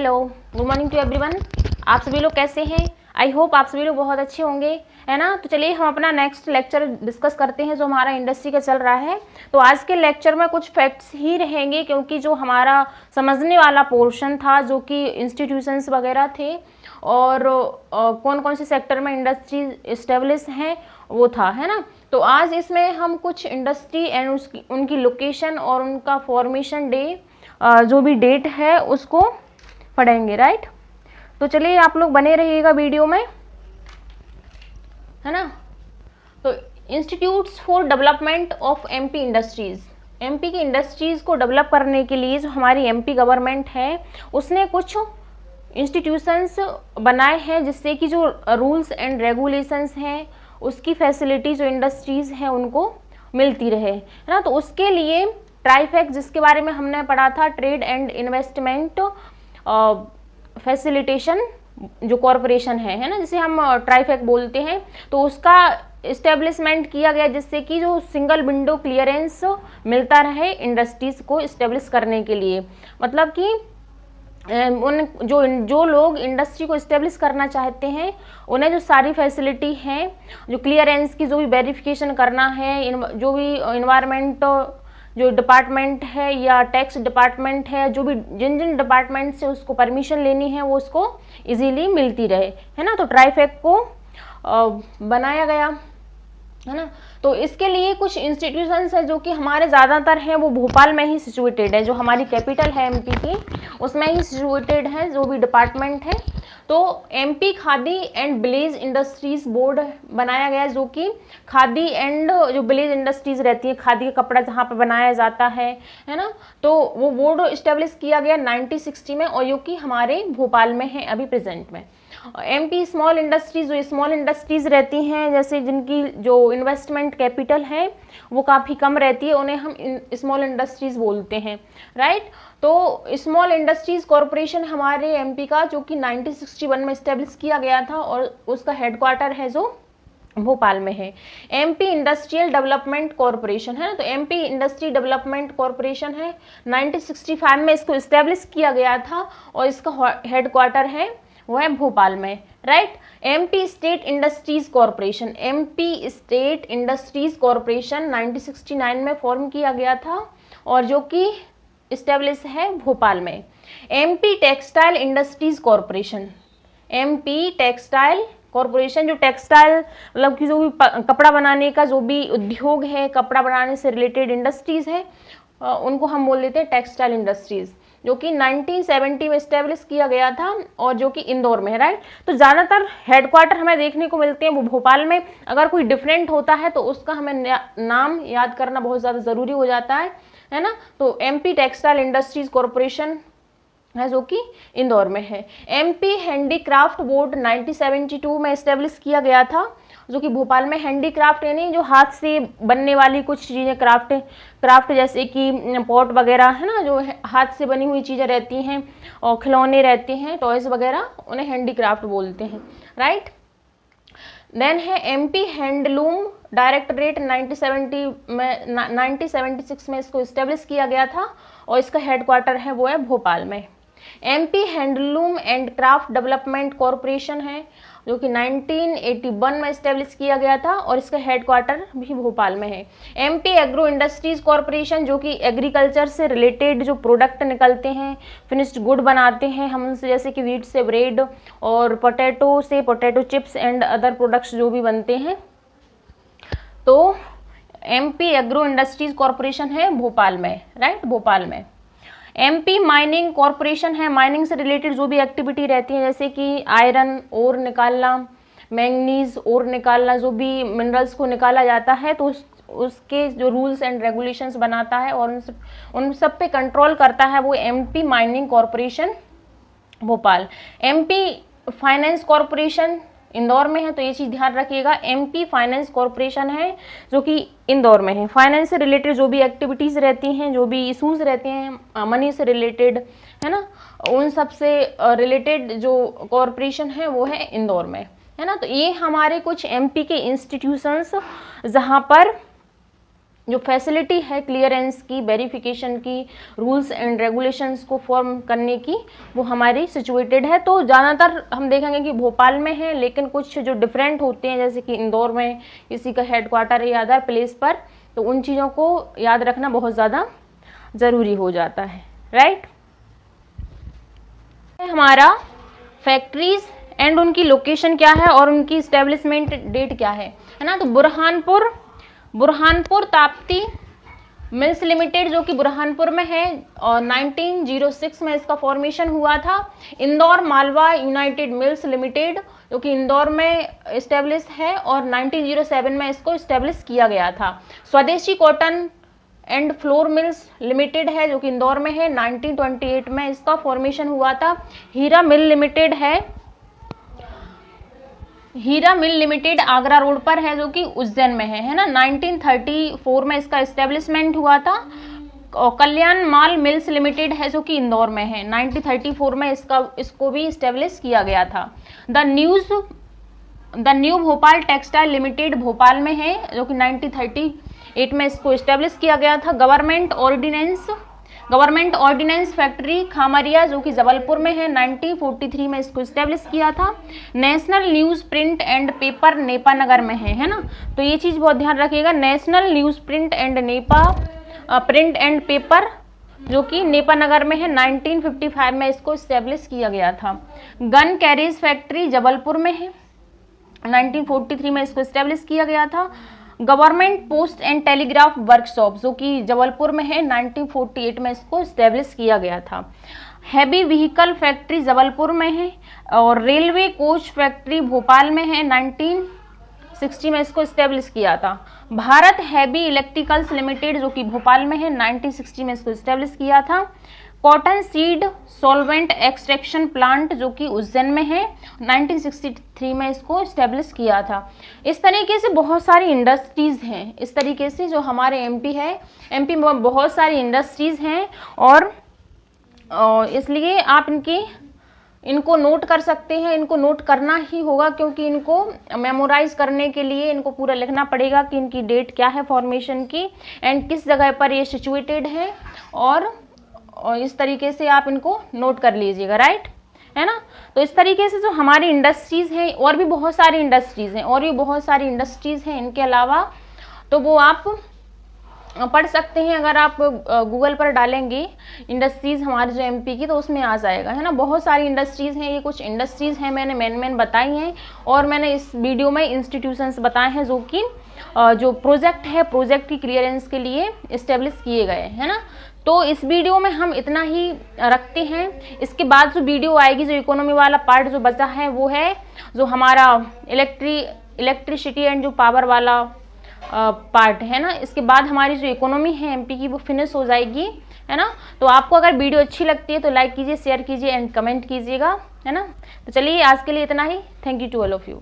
Hello, good morning to everyone. आप सभी लोग कैसे हैं? आई होप आप सभी लोग बहुत अच्छे होंगे, है ना। तो चलिए हम अपना नेक्स्ट लेक्चर डिस्कस करते हैं जो हमारा इंडस्ट्री का चल रहा है। तो आज के लेक्चर में कुछ फैक्ट्स ही रहेंगे क्योंकि जो हमारा समझने वाला पोर्शन था जो कि इंस्टीट्यूशंस वगैरह थे और कौन कौन से सेक्टर में इंडस्ट्री इस्टेब्लिश हैं वो था, है ना। तो आज इसमें हम कुछ इंडस्ट्री एंड उनकी लोकेशन और उनका फॉर्मेशन डे जो भी डेट है उसको पढ़ेंगे, राइट। तो चलिए आप लोग बने रहिएगा वीडियो में, है ना। तो institutes for development of MP industries, MP की इंडस्ट्रीज को डेवलप करने के लिए जो हमारी एमपी गवर्नमेंट है उसने कुछ इंस्टीट्यूशंस बनाए हैं जिससे कि जो रूल्स एंड रेगुलेशंस हैं उसकी फैसिलिटी जो इंडस्ट्रीज हैं उनको मिलती रहे, है ना। तो उसके लिए ट्राइफेक्ट, जिसके बारे में हमने पढ़ा था, ट्रेड एंड इन्वेस्टमेंट फैसिलिटेशन जो कॉरपोरेशन है ना, जिसे हम ट्राइफेक्ट बोलते हैं, तो उसका इस्टेब्लिशमेंट किया गया जिससे कि जो सिंगल विंडो क्लियरेंस मिलता रहे इंडस्ट्रीज को इस्टेब्लिश करने के लिए। मतलब कि उन जो लोग इंडस्ट्री को इस्टेब्लिश करना चाहते हैं उन्हें जो सारी फैसिलिटी हैं, जो क्लियरेंस की जो भी वेरिफिकेशन करना है, जो भी इन्वायरमेंट जो डिपार्टमेंट है या टैक्स डिपार्टमेंट है, जो भी जिन जिन डिपार्टमेंट से उसको परमिशन लेनी है वो उसको इजीली मिलती रहे, है ना। तो ट्राइफेक्ट को बनाया गया, है ना। तो इसके लिए कुछ इंस्टीट्यूशंस है जो कि हमारे ज़्यादातर हैं वो भोपाल में ही सिचुएटेड है, जो हमारी कैपिटल है एमपी की उसमें ही सिचुएटेड है जो भी डिपार्टमेंट है। तो MP khadi and village industries board बनाया गया जो कि खादी एंड जो विलेज इंडस्ट्रीज रहती है, खादी का कपड़ा जहाँ पर बनाया जाता है ना, तो वो बोर्ड इस्टेब्लिश किया गया 1960 में और जो कि हमारे भोपाल में है अभी प्रेजेंट में। एमपी स्मॉल इंडस्ट्रीज, जो स्मॉल इंडस्ट्रीज रहती हैं जैसे जिनकी जो इन्वेस्टमेंट कैपिटल है वो काफ़ी कम रहती है, उन्हें हम स्मॉल इंडस्ट्रीज बोलते हैं, राइट। तो स्मॉल इंडस्ट्रीज कॉरपोरेशन हमारे एमपी का जो कि 1961 में इस्टेब्लिश किया गया था और उसका हेडक्वार्टर है जो भोपाल में है। एमपी इंडस्ट्रियल डेवलपमेंट कॉरपोरेशन है ना, तो एमपी इंडस्ट्री डेवलपमेंट कॉरपोरेशन है 1965 में इसको इस्टेब्लिश किया गया था और इसका हेडक्वार्टर है वो है भोपाल में, right. MP state industries corporation, MP state industries corporation 1969 में फॉर्म किया गया था और जो कि इस्टेब्लिश है भोपाल में। MP textile industries corporation, MP textile corporation जो टेक्सटाइल मतलब कि जो भी कपड़ा बनाने का जो भी उद्योग है, कपड़ा बनाने से रिलेटेड इंडस्ट्रीज है उनको हम बोल देते हैं टेक्सटाइल इंडस्ट्रीज, जो कि 1970 में इस्टेब्लिश किया गया था और जो कि इंदौर में है, राइट। तो ज़्यादातर हेडक्वार्टर हमें देखने को मिलते हैं वो भोपाल में। अगर कोई डिफरेंट होता है तो उसका हमें नाम याद करना बहुत ज़्यादा ज़रूरी हो जाता है ना। तो एमपी टेक्सटाइल इंडस्ट्रीज कॉरपोरेशन है जो कि इंदौर में है। एमपी हैंडीक्राफ्ट बोर्ड 1972 में इस्टेब्लिश किया गया था जो कि भोपाल में। हैंडीक्राफ्ट यानी जो हाथ से बनने वाली कुछ चीज़ें, क्राफ्ट जैसे कि पॉट वगैरह है ना, जो हाथ से बनी हुई चीज़ें रहती हैं और खिलौने रहते हैं, टॉयज़ वगैरह, उन्हें हैंडीक्राफ्ट बोलते हैं, राइट। देन है एमपी हैंडलूम डायरेक्टरेट 1976 में इसको इस्टेब्लिश किया गया था और इसका हेडक्वार्टर है वो है भोपाल में। MP handloom and craft development corporation है जो कि 1981 में इस्टेब्लिश किया गया था और इसका हेडक्वार्टर भी भोपाल में है। एमपी एग्रो इंडस्ट्रीज कॉरपोरेशन जो कि एग्रीकल्चर से रिलेटेड जो प्रोडक्ट निकलते हैं, फिनिश्ड गुड बनाते हैं हम उनसे, जैसे कि वीट से ब्रेड और पोटैटो से potato chips and other products जो भी बनते हैं, तो एमपी एग्रो इंडस्ट्रीज कॉरपोरेशन है भोपाल में, राइट, भोपाल में। एमपी माइनिंग कॉरपोरेशन है, माइनिंग से रिलेटेड जो भी एक्टिविटी रहती है जैसे कि आयरन ओर निकालना, मैंगनीज ओर निकालना, जो भी मिनरल्स को निकाला जाता है तो उसके जो रूल्स एंड रेगुलेशंस बनाता है और उन सब पे कंट्रोल करता है वो MP mining corporation Bhopal. MP finance corporation Indore में है, तो ये चीज़ ध्यान रखिएगा, एमपी फाइनेंस कॉरपोरेशन है जो कि इंदौर में है। फाइनेंस से रिलेटेड जो भी एक्टिविटीज़ रहती हैं, जो भी इशूज़ रहते हैं मनी से रिलेटेड, है ना, उन सब से रिलेटेड जो कॉरपोरेशन है वो है इंदौर में, है ना। तो ये हमारे कुछ एमपी के इंस्टीट्यूशंस जहाँ पर जो फैसिलिटी है क्लियरेंस की, वेरिफिकेशन की, रूल्स एंड रेगुलेशंस को फॉर्म करने की, वो हमारी सिचुएटेड है। तो ज़्यादातर हम देखेंगे कि भोपाल में है, लेकिन कुछ जो डिफरेंट होते हैं जैसे कि इंदौर में किसी का हेडक्वार्टर है या अदर प्लेस पर, तो उन चीज़ों को याद रखना बहुत ज़्यादा ज़रूरी हो जाता है, राइट। हमारा फैक्ट्रीज एंड उनकी लोकेशन क्या है और उनकी इस्टेब्लिशमेंट डेट क्या है ना। तो बुरहानपुर ताप्ती मिल्स लिमिटेड जो कि बुरहानपुर में है और 1906 में इसका फॉर्मेशन हुआ था। Indore Malwa United mills limited जो कि इंदौर में इस्टेब्लिश है और 1907 में इसको इस्टेब्लिश किया गया था। स्वदेशी cotton and flour mills limited है जो कि इंदौर में है, 1928 में इसका फॉर्मेशन हुआ था। हीरा मिल लिमिटेड आगरा रोड पर है जो कि उज्जैन में है ना, 1934 में इसका इस्टेब्लिशमेंट हुआ था। और कल्याण माल मिल्स लिमिटेड है जो कि इंदौर में है, 1934 में इसको भी इस्टेब्लिश किया गया था। The new Bhopal textile limited Bhopal में है जो कि 1938 में इसको इस्टेब्लिश किया गया था। गवर्नमेंट ऑर्डिनेंस फैक्ट्री खामरिया जो कि जबलपुर में है, 1943 में इसको इस्टेब्लिश किया था। National news print and paper Nepanagar में है ना। तो ये चीज़ बहुत ध्यान रखिएगा, national news print and paper जो कि नेपानगर में है, 1955 में इसको इस्टेब्लिश किया गया था। गन कैरेज फैक्ट्री जबलपुर में है, 1943 में इसको इस्टेब्लिश किया गया था। Government post and telegraph workshop जो कि जबलपुर में है, 1948 में इसको इस्टेब्लिश किया गया था। हैवी व्हीकल फैक्ट्री जबलपुर में है और रेलवे कोच फैक्ट्री भोपाल में है, 1960 में इसको इस्टेब्लिश किया था। भारत हैवी इलेक्ट्रिकल्स लिमिटेड जो कि भोपाल में है, 1960 में इसको इस्टेब्लिश किया था। Cotton seed solvent extraction plant जो कि उज्जैन में है, 1963 में इसको इस्टेब्लिश किया था। इस तरीके से बहुत सारी इंडस्ट्रीज़ हैं। इस तरीके से जो हमारे एमपी है, एमपी में बहुत सारी इंडस्ट्रीज़ हैं और इसलिए आप इनको नोट कर सकते हैं। इनको नोट करना ही होगा क्योंकि इनको मेमोराइज करने के लिए इनको पूरा लिखना पड़ेगा कि इनकी डेट क्या है फॉर्मेशन की एंड किस जगह पर ये सिचुएटेड है, और इस तरीके से आप इनको नोट कर लीजिएगा, राइट, है ना। तो इस तरीके से जो हमारी इंडस्ट्रीज़ हैं, और भी बहुत सारी इंडस्ट्रीज़ हैं इनके अलावा, तो वो आप पढ़ सकते हैं। अगर आप गूगल पर डालेंगे इंडस्ट्रीज़ हमारे जो एमपी की, तो उसमें आ जाएगा, है ना। बहुत सारी इंडस्ट्रीज़ हैं, ये कुछ इंडस्ट्रीज़ हैं मैंने मेन बताई हैं, और मैंने इस वीडियो में इंस्टीट्यूशंस बताए हैं जो कि जो प्रोजेक्ट की क्लियरेंस के लिए इस्टेब्लिश किए गए, है ना। तो इस वीडियो में हम इतना ही रखते हैं। इसके बाद जो वीडियो आएगी, जो इकोनॉमी वाला पार्ट जो बचा है, वो है जो हमारा इलेक्ट्रिसिटी एंड जो पावर वाला पार्ट है ना। इसके बाद हमारी जो इकोनॉमी है एमपी की, वो फिनिश हो जाएगी, है ना। तो आपको अगर वीडियो अच्छी लगती है तो लाइक कीजिए, शेयर कीजिए एंड कमेंट कीजिएगा, है ना। तो चलिए आज के लिए इतना ही। Thank you to all of you.